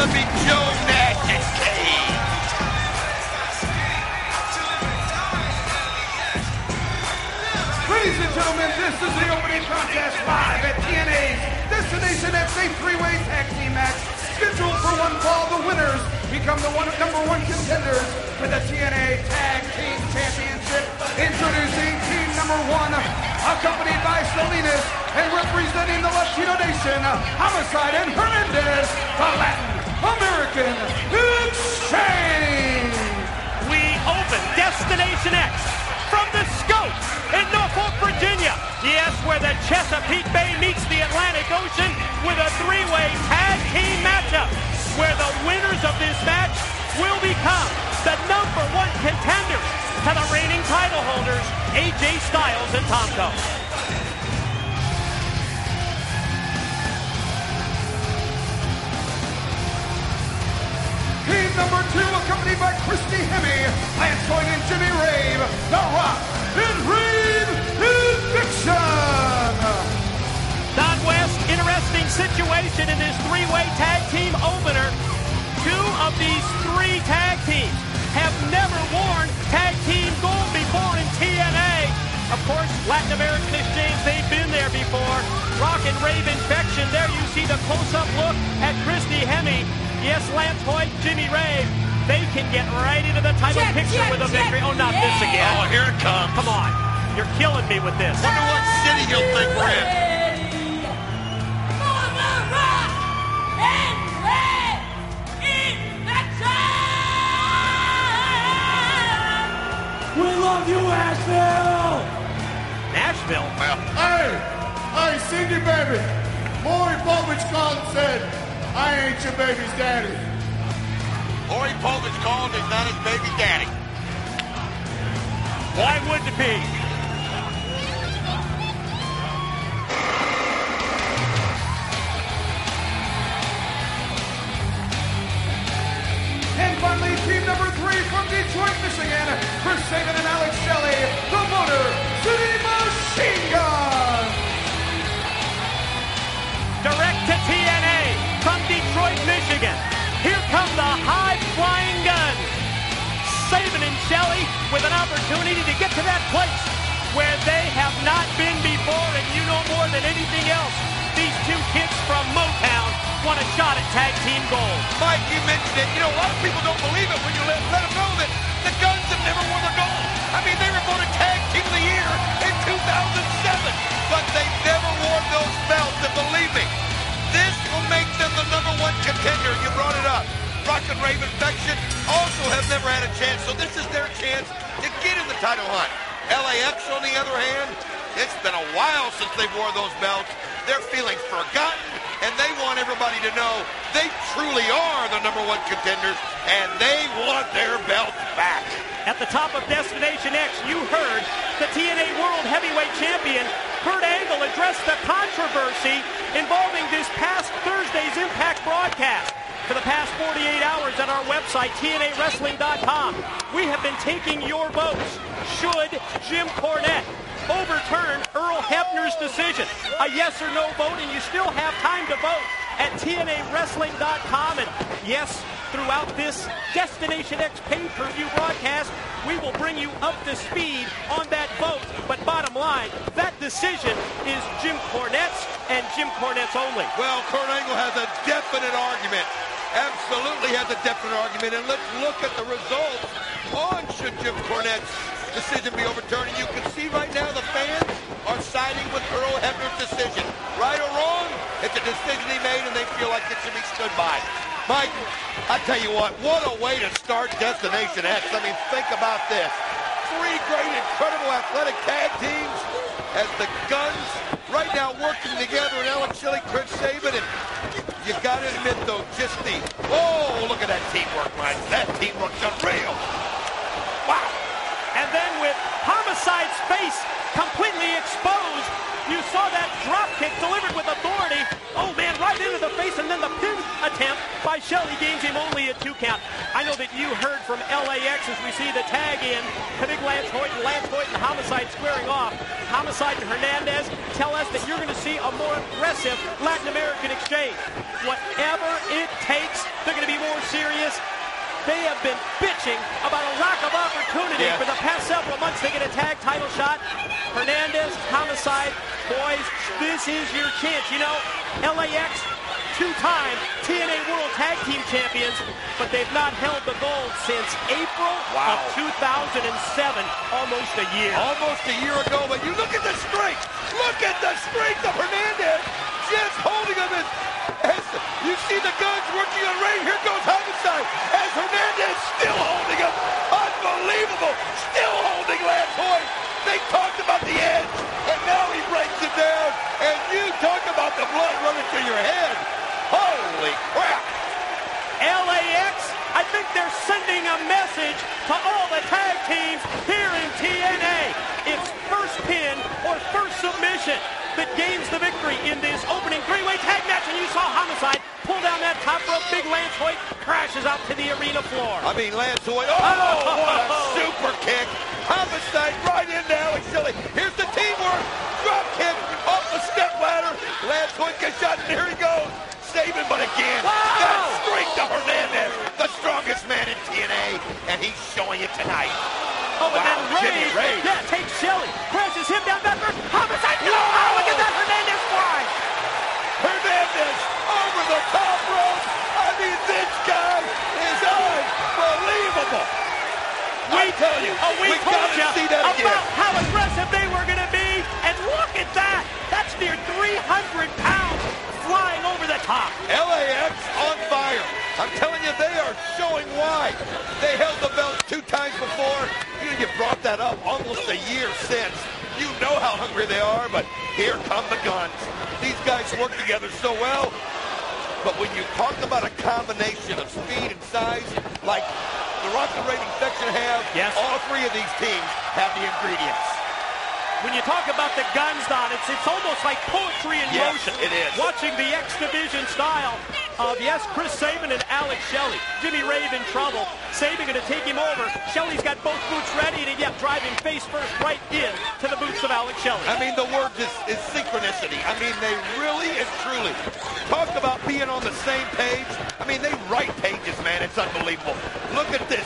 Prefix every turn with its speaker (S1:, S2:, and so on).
S1: gonna be Joe Nash and Cage.
S2: Ladies and gentlemen, this is the opening contest live at TNA's Destination X a three-way tag team match. Scheduled for one fall, the winners become the number one contenders for the TNA Tag Team Championship. Introducing team number one, accompanied by Salinas and representing the Latino Nation, Homicide and Hernandez, the Latin American Exchange.
S3: We open Destination X from the Scope in Norfolk, Virginia. Yes, where the Chesapeake Bay meets the Atlantic Ocean with a three-way tag team matchup, where the winners of this match will become the number one contenders to the reigning title holders, AJ Styles and Tomko.
S2: Team number two, accompanied by Christy Hemme, Lance Hoyt and Jimmy Rave, The Rock and Rave Eviction.
S3: Don West, interesting situation in this three-way tag team opener. Two of these three tag teams have never worn tag team gold before in TNA. Of course, Latin American Exchange, they've been there before. Rock and Rave Infection, there you see the close-up look at Christy Hemme. Yes, Lance Hoyt, Jimmy Rave, they can get right into the title picture with a victory. Oh, not this again.
S1: Oh, here it comes.
S3: Come on. You're killing me with this.
S1: Wonder what city you'll think we're in.
S4: We love you, Asheville!
S3: Nashville?
S1: Well,
S2: Hey, Cindy baby, Maury Povich called and said, I ain't your baby's daddy.
S1: Maury Povich called, he's not his baby daddy.
S3: Why wouldn't it be?
S2: And finally, team number three from Detroit, Michigan, Chris Sabin and Alex Shelley, the Motor City Machine Guns.
S3: Direct to TNA from Detroit, Michigan. Here come the high-flying guns. Sabin and Shelley with an opportunity to get to that place where they have not been before, and you know more than anything else, these two kids from Motown want a shot at tag team gold.
S1: Mike, you mentioned it. You know, a lot of people don't believe it when you let them know that the Guns have never won the gold. I mean, they were voted Tag Team of the Year in 2007, but they never won those belts, and believe me, this will make them the number one contender. You brought it up. Rock and Rave Infection also have never had a chance, so this is their chance to get in the title hunt. LAX, on the other hand, it's been a while since they've worn those belts. They're feeling forgotten, and they want everybody to know they truly are the number one contenders, and they want their belts back.
S3: At the top of Destination X, you heard the TNA World Heavyweight Champion Kurt Angle address the controversy involving this past Thursday's Impact broadcast. For the past 48 hours at our website, TNAWrestling.com, we have been taking your votes. Should Jim Cornette overturn Earl Hebner's decision? A yes or no vote, and you still have time to vote at TNAWrestling.com. And yes, throughout this Destination X pay-per-view broadcast, we will bring you up to speed on that vote. But bottom line, that decision is Jim Cornette's and Jim Cornette's only.
S1: Well, Kurt Angle has a definite argument. Absolutely has a definite argument. And let's look at the results on should Jim Cornette's decision be overturned. And you can see right now the fans are siding with Earl Hebner's decision. Right or wrong, it's a decision he made and they feel like it should be stood by. Mike, I tell you what a way to start Destination X. I mean, think about this. Three great, incredible athletic tag teams as the Guns right now working together, and Alex Shelley, Chris Sabin, and you got to admit, though, just the, oh, look at that teamwork, man. That teamwork's unreal. Wow.
S3: And then with Homicide's face completely exposed, you saw that drop kick delivered with authority. Oh, man, right into the face, and then the pin attempt by Shelley gains him only a 2 count. I know that you heard from LAX LAX as we see the tag in to Big Lance Hoyt and Homicide squaring off. Homicide and Hernandez tell us that you're going to see a more aggressive Latin American exchange. Whatever it takes, they're going to be more serious. They have been bitching about a lack of opportunity for the past several months. They get a tag title shot. Hernandez, Homicide, boys, this is your chance. You know, LAX, two-time TNA World Tag Team Champions, but they've not held the gold since April of 2007, almost a year.
S1: Almost a year ago, but you look at the strength. Look at the strength of Hernandez. Just holding him as you see the guns working on Rave. Here goes Homicide as Hernandez still holding him. Unbelievable. Still holding Lance Hoyt. They talked about the edge, and now he breaks it down. And you talk about the blood running through your head. Holy crap.
S3: LAX, I think they're sending a message to all the tag teams here in TNA. It's first pin or first submission that gains the victory in this opening three-way tag match. And you saw Homicide pull down that top rope. Big Lance Hoyt crashes out to the arena floor.
S1: I mean, Lance Hoyt, what a super kick. Homicide right into Alex Shelley. Here's the teamwork. Drop kick off the step ladder. Lance Hoyt gets shot, and here he goes. Saving, but again, that strength of Hernandez, the strongest man in TNA, and he's showing it tonight.
S3: Oh, and then Rave, takes Shelley, crashes him down that first. Homicide, no! Oh, look at that Hernandez fly!
S1: Hernandez over the top rope. I mean, this guy is unbelievable. I tell you, we
S3: told you
S1: see that again.
S3: About how aggressive they were going to be, and look at that! That's near 300 pounds flying over the top.
S1: LAX on fire. I'm telling you, they are showing why. They held the belt 2 times before. You brought that up almost a year since. You know how hungry they are, but here come the guns. These guys work together so well. But when you talk about a combination of speed and size, like the Rock and Rating section have, all 3 of these teams have the ingredients.
S3: When you talk about the guns, Don, it's almost like poetry in motion.
S1: It is.
S3: Watching the X Division style of, Chris Sabin and Alex Shelley. Jimmy Rave in trouble. Sabin going to take him over. Shelley's got both boots ready, and drive him face first right in to the boots of Alex Shelley.
S1: I mean, the word is synchronicity. I mean, they really and truly talk about being on the same page. I mean, they write pages, man. It's unbelievable. Look at this.